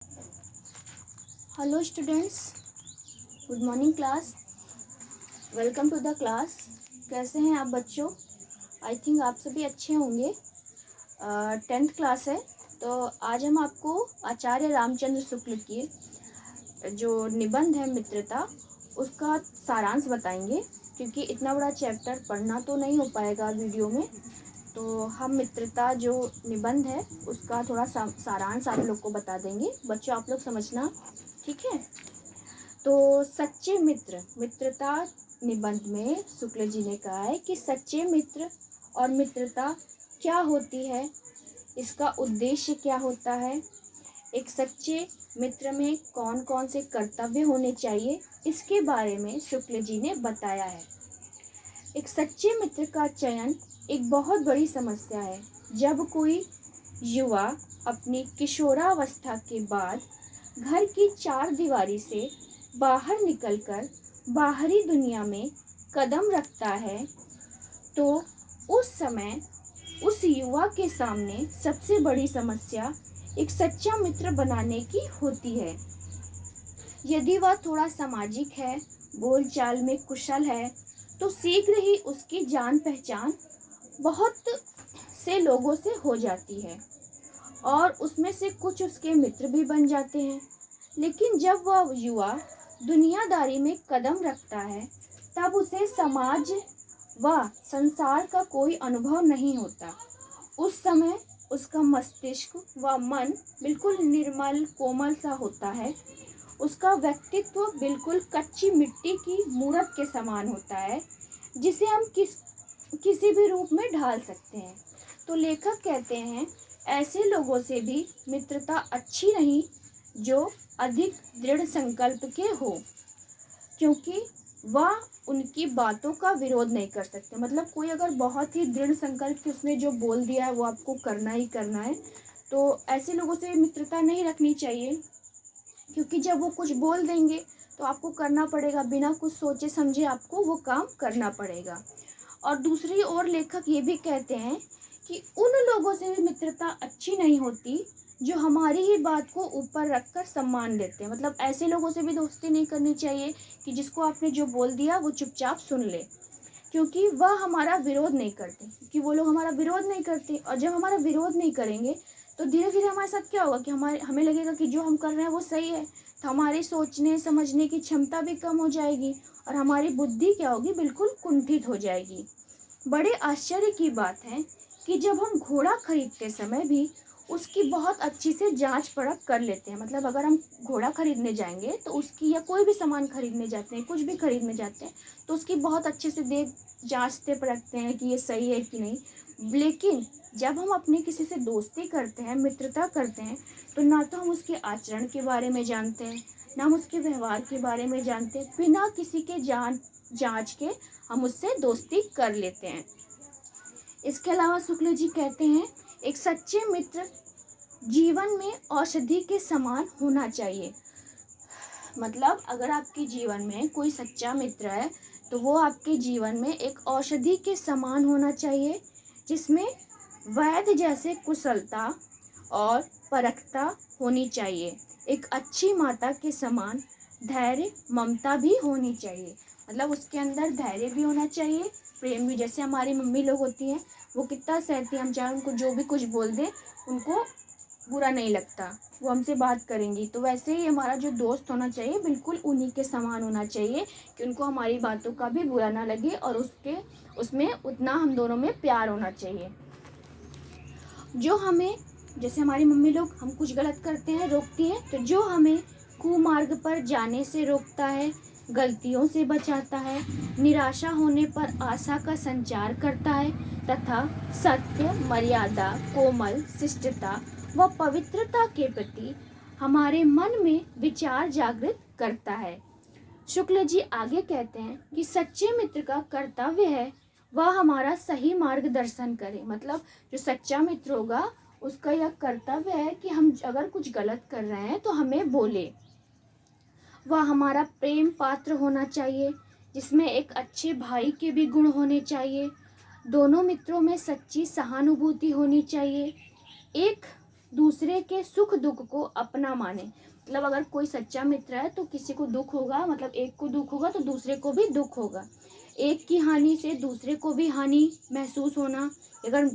Hello students, good morning class. Welcome to the class. कैसे हैं आप बच्चों? आई थिंक आप सभी अच्छे होंगे। 10th क्लास है, तो आज हम आपको आचार्य रामचंद्र शुक्ल की जो निबंध है मित्रता, उसका सारांश बताएंगे। क्योंकि इतना बड़ा चैप्टर पढ़ना तो नहीं हो पाएगा वीडियो में, तो हम मित्रता जो निबंध है उसका थोड़ा सारांश आप लोग को बता देंगे। बच्चों आप लोग समझना, ठीक है? तो सच्चे मित्र, मित्रता निबंध में शुक्ल जी ने कहा है कि सच्चे मित्र और मित्रता क्या होती है, इसका उद्देश्य क्या होता है, एक सच्चे मित्र में कौन कौन से कर्तव्य होने चाहिए, इसके बारे में शुक्ल जी ने बताया है। एक सच्चे मित्र का चयन एक बहुत बड़ी समस्या है। जब कोई युवा अपनी किशोरावस्था के बाद घर की चार दीवारी से बाहर निकलकर बाहरी दुनिया में कदम रखता है, तो उस समय उस युवा के सामने सबसे बड़ी समस्या एक सच्चा मित्र बनाने की होती है। यदि वह थोड़ा सामाजिक है, बोलचाल में कुशल है, तो शीघ्र ही उसकी जान पहचान बहुत से लोगों से हो जाती है और उसमें से कुछ उसके मित्र भी बन जाते हैं। लेकिन जब वह युवा दुनियादारी में कदम रखता है, तब उसे समाज व संसार का कोई अनुभव नहीं होता। उस समय उसका मस्तिष्क व मन बिल्कुल निर्मल कोमल सा होता है। उसका व्यक्तित्व बिल्कुल कच्ची मिट्टी की मूरत के समान होता है, जिसे हम किसी भी रूप में ढाल सकते हैं। तो लेखक कहते हैं, ऐसे लोगों से भी मित्रता अच्छी नहीं जो अधिक दृढ़ संकल्प के हो, क्योंकि वह उनकी बातों का विरोध नहीं कर सकते। मतलब कोई अगर बहुत ही दृढ़ संकल्प कि उसने जो बोल दिया है वो आपको करना ही करना है, तो ऐसे लोगों से मित्रता नहीं रखनी चाहिए। क्योंकि जब वो कुछ बोल देंगे तो आपको करना पड़ेगा, बिना कुछ सोचे समझे आपको वो काम करना पड़ेगा। और दूसरी ओर लेखक ये भी कहते हैं कि उन लोगों से भी मित्रता अच्छी नहीं होती जो हमारी ही बात को ऊपर रखकर सम्मान देते हैं। मतलब ऐसे लोगों से भी दोस्ती नहीं करनी चाहिए कि जिसको आपने जो बोल दिया वो चुपचाप सुन ले, क्योंकि वह हमारा विरोध नहीं करते। क्योंकि वो लोग हमारा विरोध नहीं करते, और जब हमारा विरोध नहीं करेंगे तो धीरे धीरे हमारे साथ क्या होगा कि हमें लगेगा कि जो हम कर रहे हैं वो सही है, तो हमारी सोचने समझने की क्षमता भी कम हो जाएगी और हमारी बुद्धि क्या होगी, बिल्कुल कुंठित हो जाएगी। बड़े आश्चर्य की बात है कि जब हम घोड़ा खरीदते समय भी उसकी बहुत अच्छी से जांच परख कर लेते हैं। मतलब अगर हम घोड़ा खरीदने जाएंगे तो उसकी, या कोई भी सामान खरीदने जाते हैं, कुछ भी खरीदने जाते हैं, तो उसकी बहुत अच्छे से जांचते परखते हैं कि ये सही है कि नहीं। लेकिन जब हम अपने किसी से दोस्ती करते हैं, मित्रता करते हैं, तो ना तो हम उसके आचरण के बारे में जानते हैं, ना हम उसके व्यवहार के बारे में जानते हैं। बिना किसी के जांच के हम उससे दोस्ती कर लेते हैं। इसके अलावा शुक्ल जी कहते हैं, एक सच्चे मित्र जीवन में औषधि के समान होना चाहिए। मतलब अगर आपके जीवन में कोई सच्चा मित्र है तो वो आपके जीवन में एक औषधि के समान होना चाहिए, जिसमें वैद्य जैसे कुशलता और परखता होनी चाहिए। एक अच्छी माता के समान धैर्य ममता भी होनी चाहिए। मतलब उसके अंदर धैर्य भी होना चाहिए, प्रेम भी। जैसे हमारी मम्मी लोग होती हैं, वो कितना सहती हैं, हम चाहे उनको जो भी कुछ बोल दें उनको बुरा नहीं लगता, वो हमसे बात करेंगी। तो वैसे ही हमारा जो दोस्त होना चाहिए बिल्कुल उन्हीं के समान होना चाहिए कि उनको हमारी बातों का भी बुरा ना लगे, और उसमें उतना हम दोनों में प्यार होना चाहिए। जो हमें, जैसे हमारी मम्मी लोग हम कुछ गलत करते हैं रोकती हैं, तो जो हमें कुमार्ग पर जाने से रोकता है, गलतियों से बचाता है, निराशा होने पर आशा का संचार करता है, तथा सत्य, मर्यादा, कोमल, शिष्टता व पवित्रता के प्रति हमारे मन में विचार जागृत करता है। शुक्ल जी आगे कहते हैं कि सच्चे मित्र का कर्तव्य है वह हमारा सही मार्गदर्शन करे। मतलब जो सच्चा मित्र होगा उसका यह कर्तव्य है कि हम अगर कुछ गलत कर रहे हैं तो हमें बोले। वह हमारा प्रेम पात्र होना चाहिए, जिसमें एक अच्छे भाई के भी गुण होने चाहिए। दोनों मित्रों में सच्ची सहानुभूति होनी चाहिए। एक दूसरे के सुख दुख को अपना माने। मतलब अगर कोई सच्चा मित्र है तो किसी को दुख होगा, मतलब एक को दुख होगा तो दूसरे को भी दुख होगा। एक की हानि से दूसरे को भी हानि महसूस होना। अगर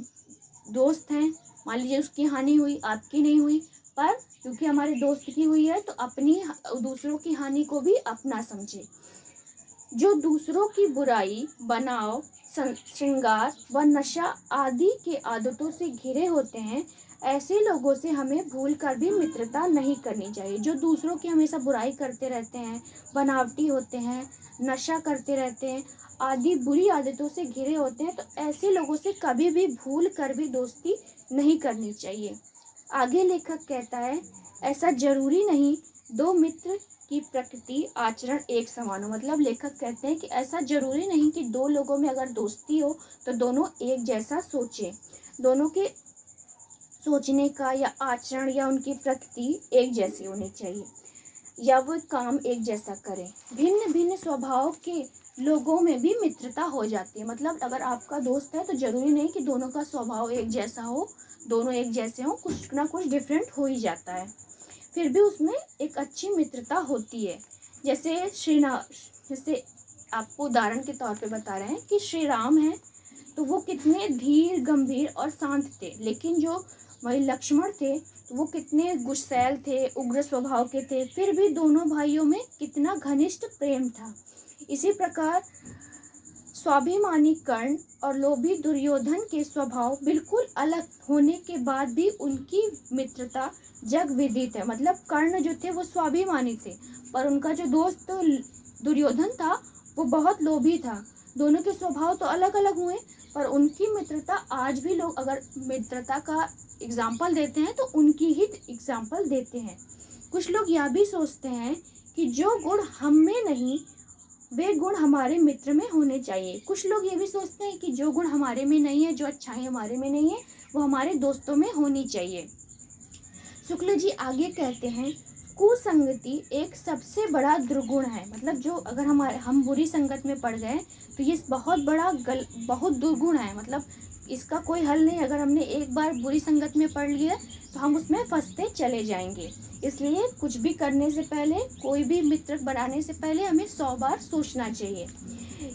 दोस्त हैं, मान लीजिए उसकी हानि हुई, आपकी नहीं हुई, पर क्योंकि हमारे दोस्त की हुई है तो अपनी दूसरों की हानि को भी अपना समझे। जो दूसरों की बुराई, बनाव, श्रृंगार व नशा आदि के आदतों से घिरे होते हैं, ऐसे लोगों से हमें भूल कर भी मित्रता नहीं करनी चाहिए। जो दूसरों की हमेशा बुराई करते रहते हैं, बनावटी होते हैं, नशा करते रहते हैं, आदि बुरी आदतों से घिरे होते हैं, तो ऐसे लोगों से कभी भी भूल कर भी दोस्ती नहीं करनी चाहिए। आगे लेखक कहता है, ऐसा जरूरी नहीं दो मित्र की प्रकृति आचरण एक समान हो। मतलब लेखक कहते हैं कि ऐसा जरूरी नहीं कि दो लोगों में अगर दोस्ती हो तो दोनों एक जैसा सोचें, दोनों के सोचने का या आचरण या उनकी प्रकृति एक जैसी होनी चाहिए, या वो काम एक जैसा करें। भिन्न भिन्न स्वभाव के लोगों में भी मित्रता हो जाती है। मतलब अगर आपका दोस्त है तो जरूरी नहीं कि दोनों का स्वभाव एक जैसा हो, दोनों एक जैसे हो, कुछ ना कुछ डिफरेंट हो ही जाता है, फिर भी उसमें एक अच्छी मित्रता होती है। जैसे आपको उदाहरण के तौर पे बता रहे हैं कि श्री राम हैं तो वो कितने धीर, गंभीर और शांत थे, लेकिन जो वही लक्ष्मण थे तो वो कितने गुस्सैल थे, उग्र स्वभाव के थे, फिर भी दोनों भाइयों में कितना घनिष्ठ प्रेम था। इसी प्रकार स्वाभिमानी कर्ण और लोभी दुर्योधन के स्वभाव बिल्कुल अलग होने के बाद भी उनकी मित्रता जग विदित है। मतलब कर्ण जो थे वो स्वाभिमानी थे, पर उनका जो दोस्त दुर्योधन था वो बहुत लोभी था। दोनों के स्वभाव तो अलग अलग हुए, पर उनकी मित्रता आज भी लोग अगर मित्रता का एग्जाम्पल देते हैं तो उनकी ही एग्जाम्पल देते हैं। कुछ लोग यह भी सोचते हैं कि जो गुण हम में नहीं वे गुण हमारे मित्र में होने चाहिए। कुछ लोग ये भी सोचते हैं कि जो गुण हमारे में नहीं है, जो अच्छाई हमारे में नहीं है, वो हमारे दोस्तों में होनी चाहिए। शुक्ल जी आगे कहते हैं, कुसंगति एक सबसे बड़ा दुर्गुण है। मतलब जो अगर हम बुरी संगत में पड़ गए तो ये बहुत दुर्गुण है। मतलब इसका कोई हल नहीं। अगर हमने एक बार बुरी संगत में पड़ लिया तो हम उसमें फंसते चले जाएंगे। इसलिए कुछ भी करने से पहले, कोई भी मित्र बनाने से पहले हमें 100 बार सोचना चाहिए।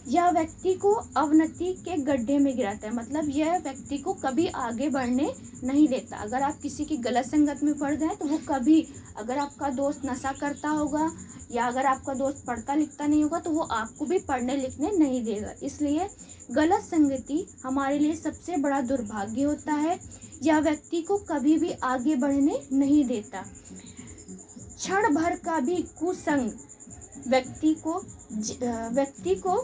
यह व्यक्ति को अवनति के गड्ढे में गिराता है। मतलब यह व्यक्ति को कभी आगे बढ़ने नहीं देता। अगर आप किसी की गलत संगत में पड़ गए तो वो कभी, अगर आपका दोस्त नशा करता होगा या अगर आपका दोस्त पढ़ता लिखता नहीं होगा तो वो आपको भी पढ़ने लिखने नहीं देगा। इसलिए गलत संगति हमारे लिए सबसे बड़ा दुर्भाग्य होता है। यह व्यक्ति को कभी भी आगे बढ़ने नहीं देता। क्षण भर का भी कुसंग व्यक्ति को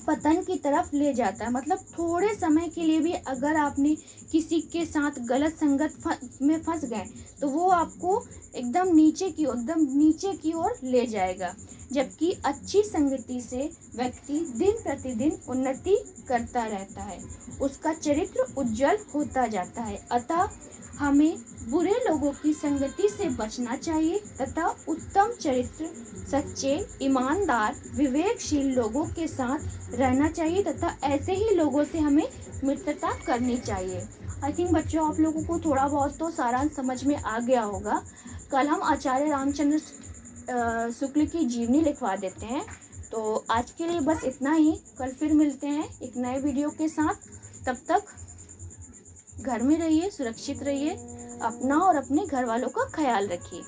पतन की तरफ ले जाता है। मतलब थोड़े समय के लिए भी अगर आपने किसी के साथ गलत संगत में फंस गए तो वो आपको एकदम नीचे की ओर ले जाएगा। जबकि अच्छी संगति से व्यक्ति दिन प्रतिदिन उन्नति करता रहता है, उसका चरित्र उज्जवल होता जाता है। अतः हमें बुरे लोगों की संगति से बचना चाहिए तथा उत्तम चरित्र, सच्चे, ईमानदार, विवेकशील लोगों के साथ रहना चाहिए तथा ऐसे ही लोगों से हमें मित्रता करनी चाहिए। आई थिंक बच्चों आप लोगों को थोड़ा बहुत तो सारांश समझ में आ गया होगा। कल हम आचार्य रामचंद्र शुक्ल की जीवनी लिखवा देते हैं। तो आज के लिए बस इतना ही। कल फिर मिलते हैं एक नए वीडियो के साथ। तब तक घर में रहिए, सुरक्षित रहिए, अपना और अपने घर वालों का ख्याल रखिए।